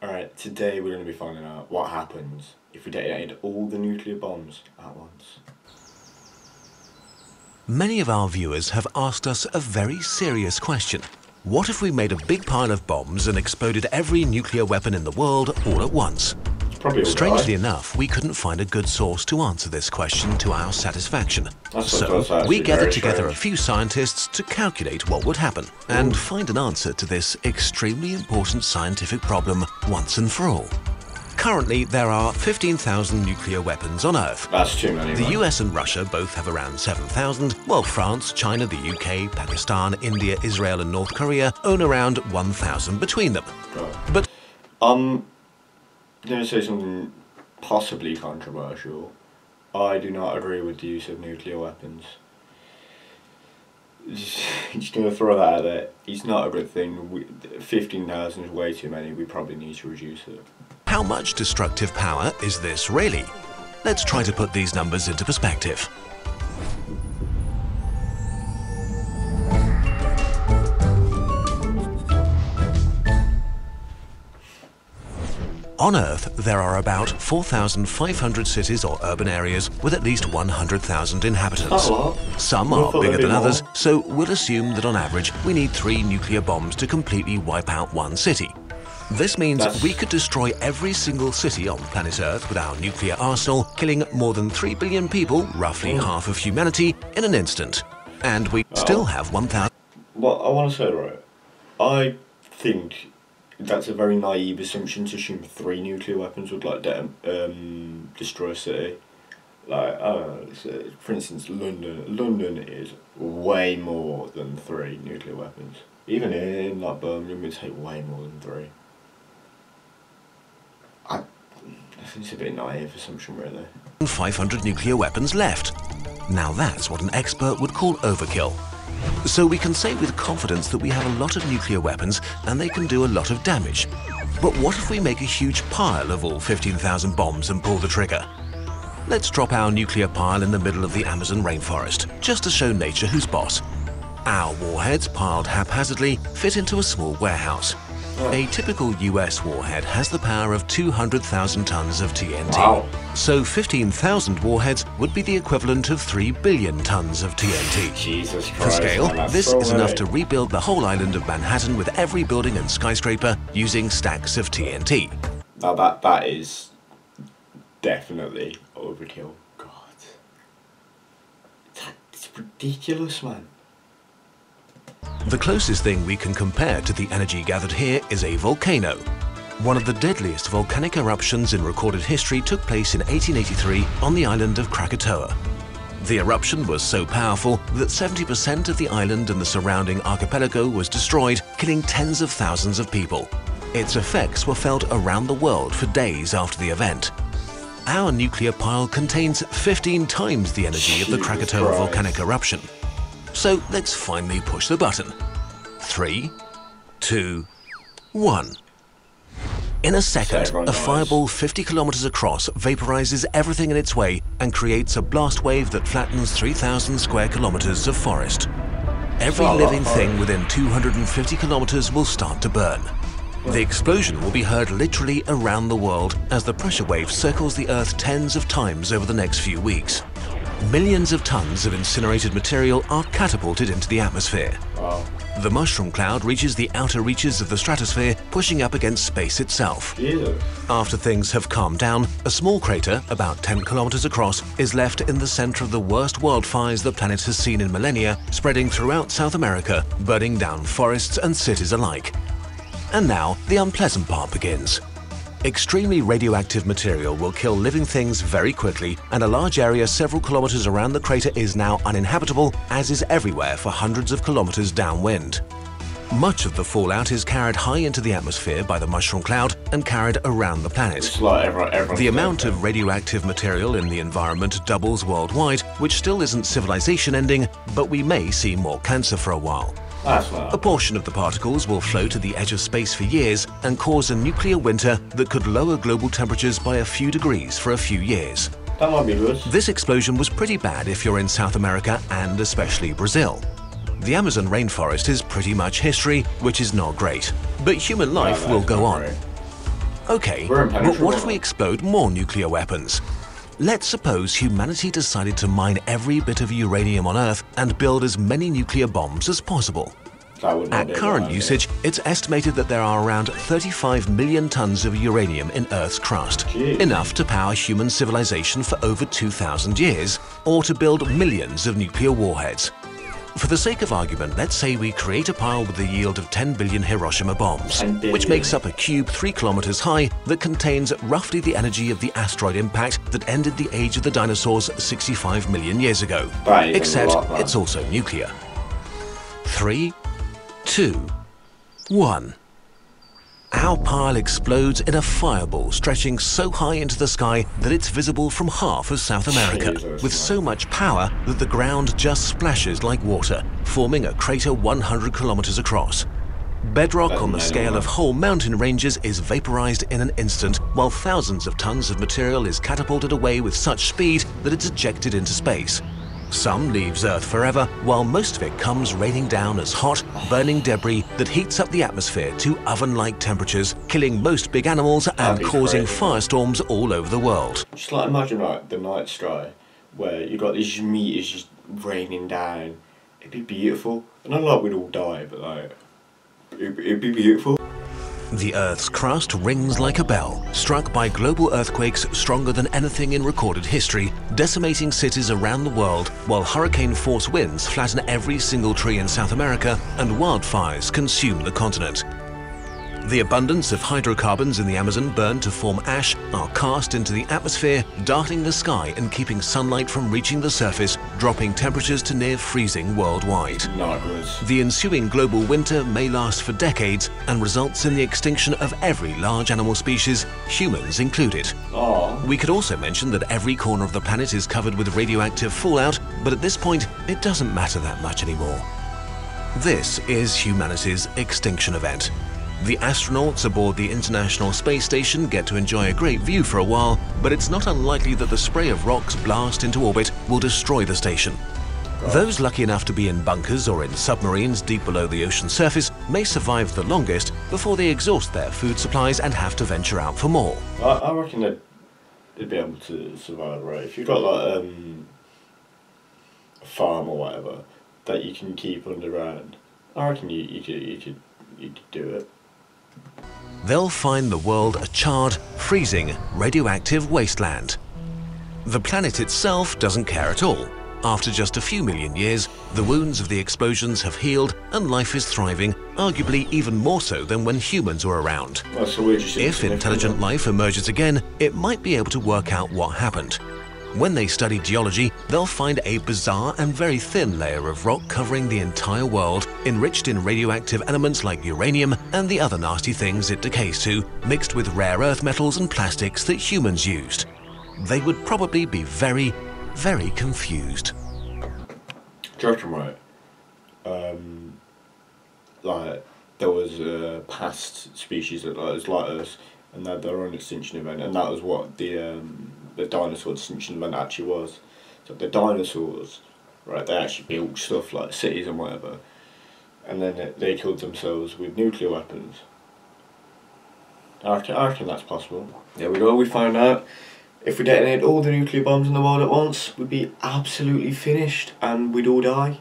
Alright, today we're going to be finding out what happens if we detonated all the nuclear bombs at once. Many of our viewers have asked us a very serious question. What if we made a big pile of bombs and exploded every nuclear weapon in the world all at once? Strangely enough, we couldn't find a good source to answer this question to our satisfaction. So we gathered together a few scientists to calculate what would happen and find an answer to this extremely important scientific problem once and for all. Currently, there are 15,000 nuclear weapons on Earth. That's too many. The US and Russia both have around 7,000, while France, China, the UK, Pakistan, India, Israel and North Korea own around 1,000 between them. But I'm going to say something possibly controversial. I do not agree with the use of nuclear weapons. Just going to throw that out there. It's not a good thing. 15,000 is way too many. We probably need to reduce it. How much destructive power is this really? Let's try to put these numbers into perspective. On Earth, there are about 4,500 cities or urban areas with at least 100,000 inhabitants. Some are bigger than others, so we'll assume that on average we need 3 nuclear bombs to completely wipe out one city. This means we could destroy every single city on planet Earth with our nuclear arsenal, killing more than 3 billion people, roughly half of humanity, in an instant. And we still have 1,000... Well, I want to say, right, I think that's a very naive assumption to assume 3 nuclear weapons would like destroy a city. Like, for instance, London is way more than 3 nuclear weapons. Even in like Birmingham, it take way more than 3. I think it's a bit naive assumption, really. 500 nuclear weapons left. Now that's what an expert would call overkill. So we can say with confidence that we have a lot of nuclear weapons and they can do a lot of damage. But what if we make a huge pile of all 15,000 bombs and pull the trigger? Let's drop our nuclear pile in the middle of the Amazon rainforest, just to show nature who's boss. Our warheads, piled haphazardly, fit into a small warehouse. A typical US warhead has the power of 200,000 tons of TNT. Wow. So 15,000 warheads would be the equivalent of 3 billion tons of TNT. Jesus Christ. For scale, man, this so is enough to rebuild the whole island of Manhattan with every building and skyscraper using stacks of TNT. Now that is definitely overkill. God. It's ridiculous, man. The closest thing we can compare to the energy gathered here is a volcano. One of the deadliest volcanic eruptions in recorded history took place in 1883 on the island of Krakatoa. The eruption was so powerful that 70% of the island and the surrounding archipelago was destroyed, killing tens of thousands of people. Its effects were felt around the world for days after the event. Our nuclear pile contains 15 times the energy of the Krakatoa volcanic eruption. So let's finally push the button. 3, 2, 1. In a second, a fireball 50 kilometers across vaporizes everything in its way and creates a blast wave that flattens 3,000 square kilometers of forest. Every living thing within 250 kilometers will start to burn. The explosion will be heard literally around the world as the pressure wave circles the Earth tens of times over the next few weeks. Millions of tons of incinerated material are catapulted into the atmosphere. Wow. The mushroom cloud reaches the outer reaches of the stratosphere, pushing up against space itself. Jesus. After things have calmed down, a small crater, about 10 kilometers across, is left in the center of the worst wildfires the planet has seen in millennia, spreading throughout South America, burning down forests and cities alike. And now, the unpleasant part begins. Extremely radioactive material will kill living things very quickly, and a large area several kilometers around the crater is now uninhabitable, as is everywhere for hundreds of kilometers downwind. Much of the fallout is carried high into the atmosphere by the mushroom cloud and carried around the planet. The amount of radioactive material in the environment doubles worldwide, which still isn't civilization ending, but we may see more cancer for a while. A portion of the particles will float to the edge of space for years and cause a nuclear winter that could lower global temperatures by a few degrees for a few years. That might be good. This explosion was pretty bad if you're in South America and especially Brazil. The Amazon rainforest is pretty much history, which is not great. But human life will go on. Okay, We're but impenetrable. what if we explode more nuclear weapons? Let's suppose humanity decided to mine every bit of uranium on Earth and build as many nuclear bombs as possible. That would not At be a current good idea. usage, it's estimated that there are around 35 million tons of uranium in Earth's crust, Jeez. enough to power human civilization for over 2,000 years, or to build millions of nuclear warheads. For the sake of argument, let's say we create a pile with a yield of 10 billion Hiroshima bombs, 10 billion. which makes up a cube 3 kilometers high that contains roughly the energy of the asteroid impact that ended the age of the dinosaurs 65 million years ago. That is a Except lot, man. it's also nuclear. 3, 2, 1. Our pile explodes in a fireball stretching so high into the sky that it's visible from half of South America, Jesus, with man. so much power that the ground just splashes like water, forming a crater 100 kilometers across. Bedrock That's on the amazing, scale of man. whole mountain ranges is vaporized in an instant, while thousands of tons of material is catapulted away with such speed that it's ejected into space. Some leaves Earth forever, while most of it comes raining down as hot, burning debris that heats up the atmosphere to oven-like temperatures, killing most big animals and be causing crazy. firestorms all over the world. Just like imagine like the night sky, where you got these meteors just raining down. It'd be beautiful. And not like we'd all die, but like it'd be beautiful. The Earth's crust rings like a bell, struck by global earthquakes stronger than anything in recorded history, decimating cities around the world, while hurricane-force winds flatten every single tree in South America and wildfires consume the continent. The abundance of hydrocarbons in the Amazon burned to form ash are cast into the atmosphere, darting the sky and keeping sunlight from reaching the surface, dropping temperatures to near freezing worldwide. Not good. The ensuing global winter may last for decades and results in the extinction of every large animal species, humans included. Oh, We could also mention that every corner of the planet is covered with radioactive fallout, but at this point, it doesn't matter that much anymore. This is humanity's extinction event. The astronauts aboard the International Space Station get to enjoy a great view for a while, but it's not unlikely that the spray of rocks blast into orbit will destroy the station. Those lucky enough to be in bunkers or in submarines deep below the ocean surface may survive the longest before they exhaust their food supplies and have to venture out for more. I reckon they'd be able to survive, right? If you've got like a farm or whatever that you can keep underground, I reckon you could do it. They'll find the world a charred, freezing, radioactive wasteland. The planet itself doesn't care at all. After just a few million years, the wounds of the explosions have healed and life is thriving, arguably even more so than when humans were around. Well, so we're just If insignificant. intelligent life emerges again, it might be able to work out what happened. When they study geology, they'll find a bizarre and very thin layer of rock covering the entire world, enriched in radioactive elements like uranium and the other nasty things it decays to, mixed with rare earth metals and plastics that humans used. They would probably be very, very confused. Do you reckon, right? Like there was past species that was like us, and they had their own extinction event, and that was what the dinosaur extinction event actually was. So the dinosaurs, right? They actually built stuff like cities and whatever, and then they killed themselves with nuclear weapons. I reckon that's possible. There we go. We found out. If we detonated all the nuclear bombs in the world at once, we'd be absolutely finished, and we'd all die.